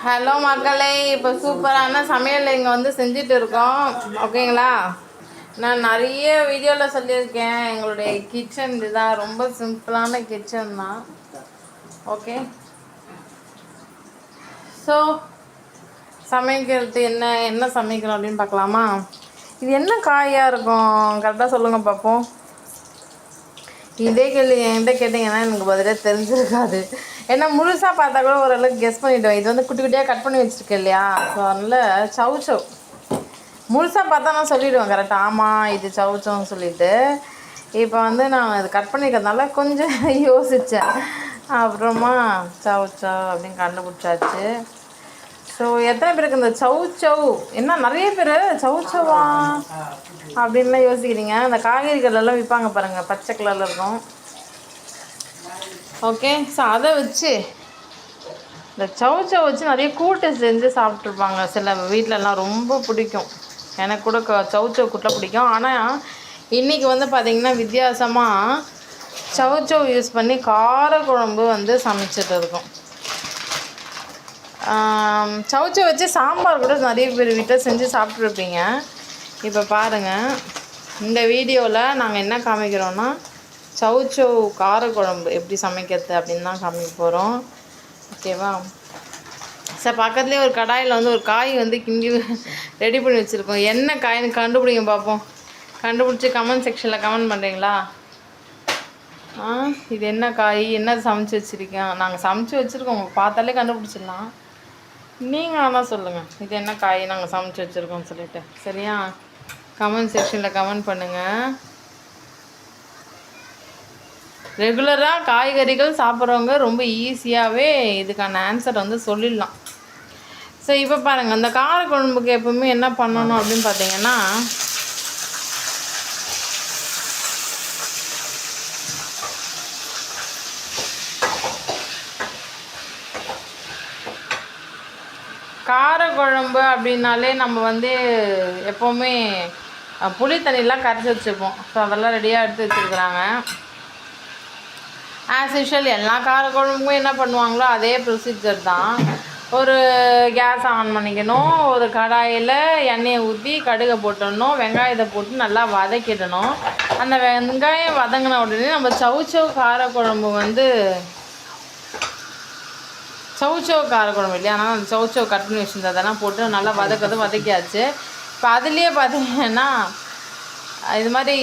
Hello மக்களே, இப்போ சூப்பரான சமையல் இங்கே வந்து செஞ்சுட்டு இருக்கோம். ஓகேங்களா? நான் நிறைய வீடியோவில் சொல்லியிருக்கேன். எங்களுடைய கிச்சன் இதுதான், ரொம்ப சிம்பிளான கிச்சன் தான். ஓகே, ஸோ சமைக்கிறது என்ன சமைக்கணும் அப்படின்னு பார்க்கலாமா? இது என்ன காயாக இருக்கும் கரெக்டாக சொல்லுங்கள் பார்ப்போம். இதே கேள்வி என்கிட்ட கேட்டிங்கன்னா எனக்கு பதிலே தெரிஞ்சிருக்காது. ஏன்னா முழுசாக பார்த்தா கூட ஓரளவுக்கு கெஸ் பண்ணிவிடுவேன். இது வந்து குட்டி குட்டியாக கட் பண்ணி வச்சுருக்கேன் இல்லையா? ஸோ அதனால் சவ் முழுசாக பார்த்தா நான் சொல்லிவிடுவேன் கரெக்டாக. ஆமாம், இது சவுச்சோன்னு சொல்லிவிட்டு. இப்போ வந்து நான் இது கட் பண்ணிக்கிறதுனால கொஞ்சம் யோசித்தேன். அப்புறமா சவ் அப்படின்னு கண்டுபிடிச்சாச்சு. ஸோ எத்தனை பேருக்கு இந்த சவ் என்ன நிறைய பேர் சவா அப்படின்லாம் யோசிக்கிறீங்க. அந்த காய்கறிகளெல்லாம் விற்பாங்க பாருங்கள், பச்சை கலரில் இருக்கும். ஓகே, ஸோ அதை வச்சு இந்த சவ் வச்சு நிறைய கூட்டு செஞ்சு சாப்பிட்ருப்பாங்க. சில வீட்டிலலாம் ரொம்ப பிடிக்கும். எனக்கு கூட சவ் கூட்டை பிடிக்கும். ஆனால் இன்றைக்கி வந்து பார்த்திங்கன்னா வித்தியாசமாக சவ் யூஸ் பண்ணி காரக்குழம்பு வந்து சமைச்சிட்டு இருக்கோம். சவ் வச்சு சாம்பார் கூட நிறைய பேர் வீட்டில் செஞ்சு சாப்பிட்ருப்பீங்க. இப்போ பாருங்கள், இந்த வீடியோவில் நாங்கள் என்ன காமிக்கிறோன்னா சவ் காரக்குழம்பு எப்படி சமைக்கிறது அப்படின்னு தான் காமிக்க போகிறோம். ஓகேவா? சார் பக்கத்துலேயே ஒரு கடாயில் வந்து ஒரு காய் வந்து கிண்டி ரெடி பண்ணி வச்சுருக்கோம். என்ன காய்னு கண்டுபிடிங்க பார்ப்போம். கண்டுபிடிச்சி கமெண்ட் செக்ஷனில் கமெண்ட் பண்ணுறீங்களா? இது என்ன காய், என்ன சமைச்சி வச்சுருக்கேன்? நாங்கள் சமைச்சி வச்சுருக்கோம், உங்களுக்கு பார்த்தாலே கண்டுபிடிச்சிடலாம். நீங்கள் ஆனால் சொல்லுங்கள், இது என்ன காய் நாங்கள் சமைச்சி வச்சுருக்கோம்னு சொல்லிவிட்டு. சரியா? கமெண்ட் செக்ஷனில் கமெண்ட் பண்ணுங்கள். ரெகுலராக காய்கறிகள் சாப்பிட்றவங்க ரொம்ப ஈஸியாகவே இதுக்கான ஆன்சர் வந்து சொல்லிடலாம். ஸோ இப்போ பாருங்கள், அந்த காரக்குழம்புக்கு எப்போவுமே என்ன பண்ணணும் அப்படின்னு பார்த்தீங்கன்னா, காரக்குழம்பு அப்படின்னாலே நம்ம வந்து எப்போவுமே புளி தண்ணியெலாம் கரைச்சி வச்சுப்போம். ஸோ அதெல்லாம் ரெடியாக எடுத்து வச்சுருக்குறாங்க. ஆஸ் யூஷுவல் எல்லா காரக்குழம்புக்கும் என்ன பண்ணுவாங்களோ அதே ப்ரொசீஜர் தான். ஒரு கேஸ் ஆன் பண்ணிக்கணும், ஒரு கடாயில் எண்ணெயை ஊற்றி கடுகை போட்டுடணும், வெங்காயத்தை போட்டு நல்லா வதக்கிடணும். அந்த வெங்காயம் வதங்கின உடனே நம்ம சவ் காரக்குழம்பு வந்து சவ் காரக்குழம்பு இல்லையா, ஆனால் அந்த சவ் கட் பண்ணி வச்சுருந்ததெல்லாம் போட்டு நல்லா வதக்கியாச்சு. இப்போ அதுலேயே பார்த்தீங்கன்னா இது மாதிரி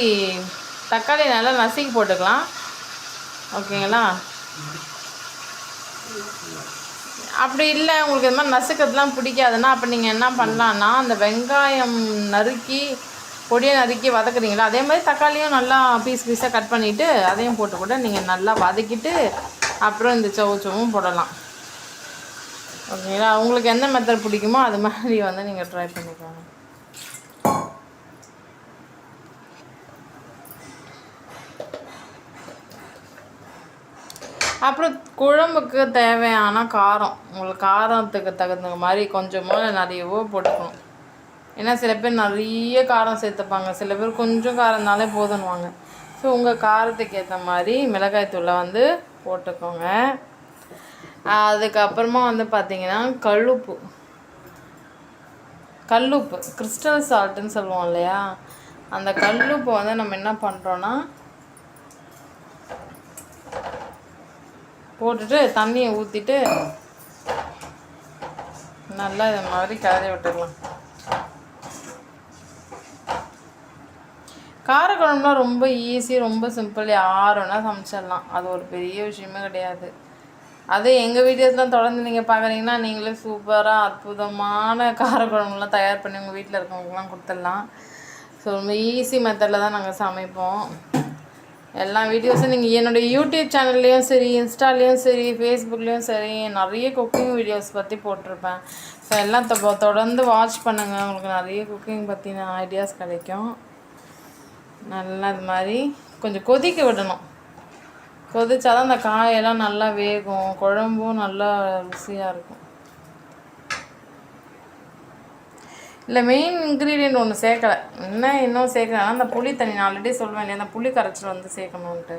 தக்காளி நல்லா நசுக்கி போட்டுக்கலாம். ஓகேங்களா? அப்படி இல்லை உங்களுக்கு இது மாதிரி நசுக்கிறதுலாம் பிடிக்காதுன்னா அப்போ நீங்கள் என்ன பண்ணலான்னா, அந்த வெங்காயம் பொடியை நறுக்கி வதக்குறீங்களா, அதே மாதிரி தக்காளியும் நல்லா பீஸாக கட் பண்ணிவிட்டு அதையும் போட்டு கூட நீங்கள் நல்லா வதக்கிட்டு அப்புறம் இந்த சவ்வும் போடலாம். ஓகேங்களா? உங்களுக்கு எந்த மெத்தட் பிடிக்குமோ அது மாதிரி வந்து நீங்கள் ட்ரை பண்ணிக்கோங்க. அப்புறம் குழம்புக்கு தேவையான காரம், உங்களுக்கு காரத்துக்கு தகுந்த மாதிரி கொஞ்சமாக நிறையவோ போட்டுக்கணும். ஏன்னா சில பேர் நிறைய காரம் சேர்த்துப்பாங்க, சில பேர் கொஞ்சம் காரம்னாலே போதுன்னுவாங்க. ஸோ உங்கள் காரத்துக்கு ஏற்ற மாதிரி மிளகாய்த்தூளை வந்து போட்டுக்கோங்க. அதுக்கப்புறமா வந்து பார்த்திங்கன்னா கல்லுப்பு கிறிஸ்டல் சால்ட்டுன்னு சொல்லுவோம் இல்லையா, அந்த கல்லுப்பை வந்து நம்ம என்ன பண்ணுறோன்னா போட்டுட்டு தண்ணியை ஊற்றிட்டு நல்லா இது மாதிரி கிளறி விட்டுக்கலாம். காரக்குழம்புலாம் ரொம்ப ஈஸி, ரொம்ப சிம்பிள், யாருன்னா சமைச்சிடலாம். அது ஒரு பெரிய விஷயமே கிடையாது. அது எங்கள் வீடியோஸ்லாம் தொடர்ந்து நீங்கள் பார்க்குறீங்கன்னா நீங்களே சூப்பராக அற்புதமான காரக்குழம்புலாம் தயார் பண்ணி உங்கள் வீட்டில் இருக்கவங்களுக்குலாம் கொடுத்துடலாம். ஸோ ரொம்ப ஈஸி மெத்தடில் தான் நாங்கள் சமைப்போம். எல்லா வீடியோஸும் நீங்கள் என்னுடைய யூடியூப் சேனல்லையும் சரி, இன்ஸ்டாலேயும் சரி, ஃபேஸ்புக்லேயும் சரி நிறைய குக்கிங் வீடியோஸ் பற்றி போட்டிருப்பேன். ஸோ எல்லாம் தொடர்ந்து வாட்ச் பண்ணுங்கள், உங்களுக்கு நிறைய குக்கிங் பற்றின ஐடியாஸ் கிடைக்கும். நல்லா இது மாதிரி கொஞ்சம் கொதிக்க விடணும். கொதிச்சா தான் அந்த காயெல்லாம் நல்லா வேகும், குழம்பும் நல்லா ருசியாக இருக்கும். இல்லை மெயின் இன்க்ரீடியண்ட் ஒன்று சேர்க்கலை, இன்னும் சேர்க்கலை. அந்த புளி தண்ணி நான் ஆல்ரெடி சொல்லுவேன் இல்லையா, அந்த புளி கரைச்சல் வந்து சேர்க்கணுன்ட்டு.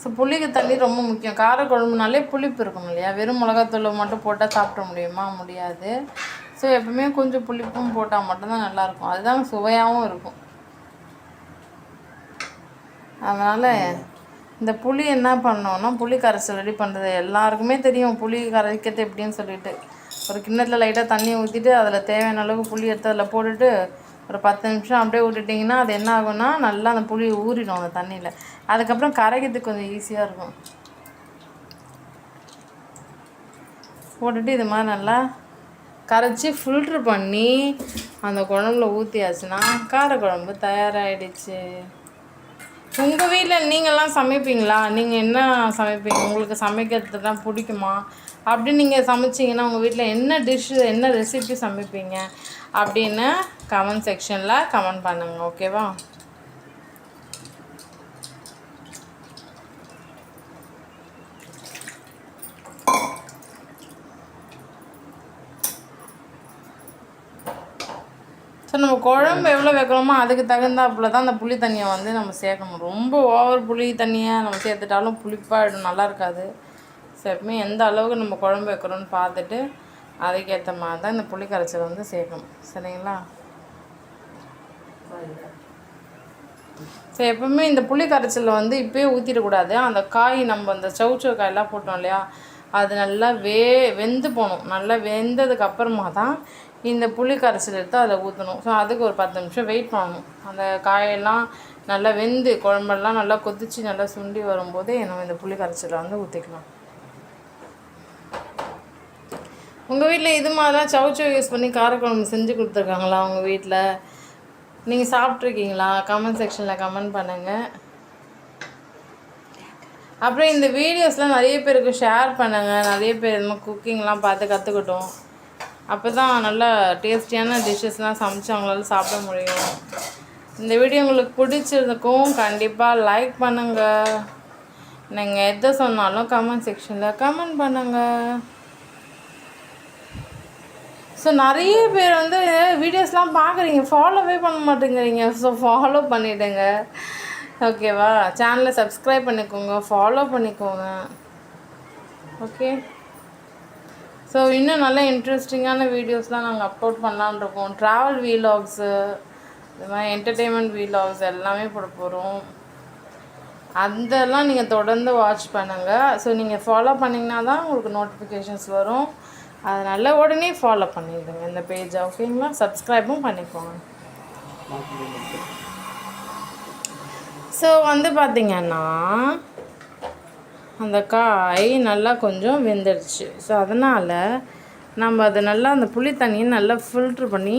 ஸோ புளிக்கு தண்ணி ரொம்ப முக்கியம். காரக்குழம்புனாலே புளிப்பு இருக்கணும் இல்லையா? வெறும் மிளகாத்தூளை மட்டும் போட்டால் சாப்பிட முடியுமா? முடியாது. ஸோ எப்பவுமே கொஞ்சம் புளிப்பும் போட்டால் மட்டும்தான் நல்லாயிருக்கும். அதுதான் சுவையாகவும் இருக்கும். அதனால் இந்த புளி என்ன பண்ணோன்னா, புளி கரைசல் ரெடி பண்ணுறது எல்லாருக்குமே தெரியும். புளி கரைக்கிறது எப்படின்னு சொல்லிட்டு, ஒரு கிண்ணத்தில் லைட்டாக தண்ணி ஊற்றிட்டு அதில் தேவையான அளவுக்கு புளி எடுத்து அதில் போட்டுட்டு ஒரு 10 நிமிஷம் அப்படியே விட்டுட்டிங்கன்னா அது என்ன ஆகும்னா நல்லா அந்த புளி ஊறிடும் அந்த தண்ணியில். அதுக்கப்புறம் கரைக்கிறதுக்கு கொஞ்சம் ஈஸியாக இருக்கும். போட்டுட்டு இது மாதிரி நல்லா கரைச்சி ஃபில்ட்ரு பண்ணி அந்த குழம்புல ஊற்றியாச்சுன்னா காரக்குழம்பு தயாராகிடுச்சு. உங்கள் வீட்டில் நீங்கள்லாம் சமைப்பீங்களா? நீங்கள் என்ன சமைப்பீங்க? உங்களுக்கு சமைக்கிறது தான் பிடிக்குமா? அப்படி நீங்கள் சமைச்சிங்கன்னா உங்கள் வீட்டில் என்ன டிஷ்ஷு, என்ன ரெசிபி சமைப்பீங்க அப்படின்னு கமெண்ட் செக்ஷனில் கமெண்ட் பண்ணுங்கள். ஓகேவா? ஸோ நம்ம குழம்பு எவ்வளோ வைக்கிறோமோ அதுக்கு தகுந்தாப்புல தான் அந்த புளி தண்ணியை வந்து நம்ம சேர்க்கணும். ரொம்ப ஓவர் புளி தண்ணியை நம்ம சேர்த்துட்டாலும் புளிப்பாகிடும், நல்லா இருக்காது. ஸோ எப்பவுமே எந்த அளவுக்கு நம்ம குழம்பு வைக்கிறோன்னு பார்த்துட்டு அதுக்கேற்ற மாதிரி தான் இந்த புளி கரைச்சலை வந்து சேர்க்கணும். சரிங்களா? ஸோ எப்பவுமே இந்த புளி கரைச்சலில் வந்து இப்போயே ஊற்றிடக்கூடாது. அந்த காய் நம்ம அந்த சவுச்சோ காயெல்லாம் போட்டோம் இல்லையா, அது நல்லா வெந்து போகணும். நல்லா வெந்ததுக்கப்புறமா தான் இந்த புளி கரைச்சல் எடுத்து அதில் ஊற்றணும். ஸோ அதுக்கு ஒரு 10 நிமிஷம் வெயிட் பண்ணணும். அந்த காயெல்லாம் நல்லா வெந்து குழம்பெல்லாம் நல்லா கொதித்து நல்லா சுண்டி வரும்போதே நம்ம இந்த புளி கரைச்சலை வந்து ஊற்றிக்கலாம். உங்கள் வீட்டில் இது மாதிரிலாம் சவுச்சோ யூஸ் பண்ணி காரக்குழம்பு செஞ்சு கொடுத்துருக்காங்களா உங்கள் வீட்டில்? நீங்கள் சாப்பிட்ருக்கீங்களா? கமெண்ட் செக்ஷனில் கமெண்ட் பண்ணுங்கள். அப்புறம் இந்த வீடியோஸ்லாம் நிறைய பேருக்கு ஷேர் பண்ணுங்கள். நிறைய பேர் இந்த மாதிரி குக்கிங்லாம் பார்த்து கற்றுக்கிட்டோம். அப்போ தான் நல்லா டேஸ்டியான டிஷ்ஷஸ்லாம் சமைச்சு அவங்களால சாப்பிட முடியும். இந்த வீடியோ உங்களுக்கு பிடிச்சிருக்கும் கண்டிப்பாக லைக் பண்ணுங்கள். நீங்கள் எதை சொன்னாலும் கமெண்ட் செக்ஷனில் கமெண்ட் பண்ணுங்கள். ஸோ நிறைய பேர் வந்து வீடியோஸ்லாம் பார்க்குறீங்க, ஃபாலோவே பண்ண மாட்டேங்கிறீங்க. ஸோ ஃபாலோ பண்ணிவிடுங்க. ஓகேவா? சேனலை சப்ஸ்கிரைப் பண்ணிக்கோங்க, ஃபாலோ பண்ணிக்கோங்க. ஓகே. ஸோ இன்னும் நல்ல இன்ட்ரெஸ்டிங்கான வீடியோஸ்லாம் நாங்கள் அப்லோட் பண்ணலான்னு இருக்கோம். ட்ராவல் வீலாக்ஸு, இது மாதிரி என்டர்டெயின்மெண்ட் வீலாக்ஸ் எல்லாமே போட போகிறோம். அதெல்லாம் நீங்கள் தொடர்ந்து வாட்ச் பண்ணுங்கள். ஸோ நீங்கள் ஃபாலோ பண்ணிங்கன்னா தான் உங்களுக்கு நோட்டிஃபிகேஷன்ஸ் வரும். அதனால் உடனே ஃபாலோ பண்ணிடுங்க இந்த பேஜை. ஓகேங்களா? சப்ஸ்கிரைபும் பண்ணிக்கோங்க. ஸோ வந்து பார்த்திங்கன்னா அந்த காய் நல்லா கொஞ்சம் வெந்துடுச்சு. ஸோ அதனால் நம்ம அதை நல்லா அந்த புளி தண்ணியை நல்லா ஃபில்ட்ரு பண்ணி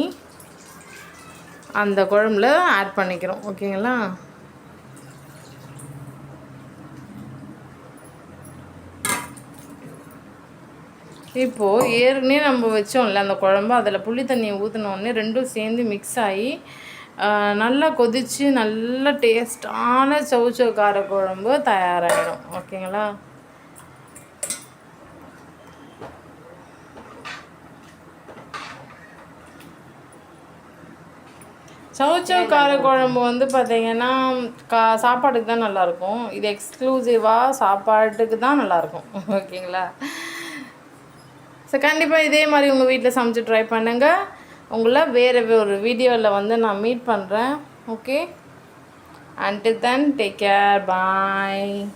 அந்த குழம்புல ஆட் பண்ணிக்கிறோம். ஓகேங்களா? இப்போது ஏற்கனவே நம்ம வச்சோம்ல அந்த குழம்பு, அதில் புளி தண்ணியை ஊற்றினோடனே ரெண்டும் சேர்ந்து மிக்ஸ் ஆகி நல்லா கொதித்து நல்ல டேஸ்டான சவுச்சோ கார குழம்பு தயாராகிடும். ஓகேங்களா? சவுச்சோ கார குழம்பு வந்து பார்த்திங்கன்னா சாப்பாட்டுக்கு தான் நல்லாயிருக்கும். இது எக்ஸ்க்ளூசிவாக சாப்பாட்டுக்கு தான் நல்லாயிருக்கும். ஓகேங்களா? ஸோ கண்டிப்பாக இதே மாதிரி உங்கள் வீட்டில் சமைச்சு ட்ரை பண்ணுங்கள். உங்களை வேறு ஒரு வீடியோவில் வந்து நான் மீட் பண்ணுறேன். Okay, until then take care, bye.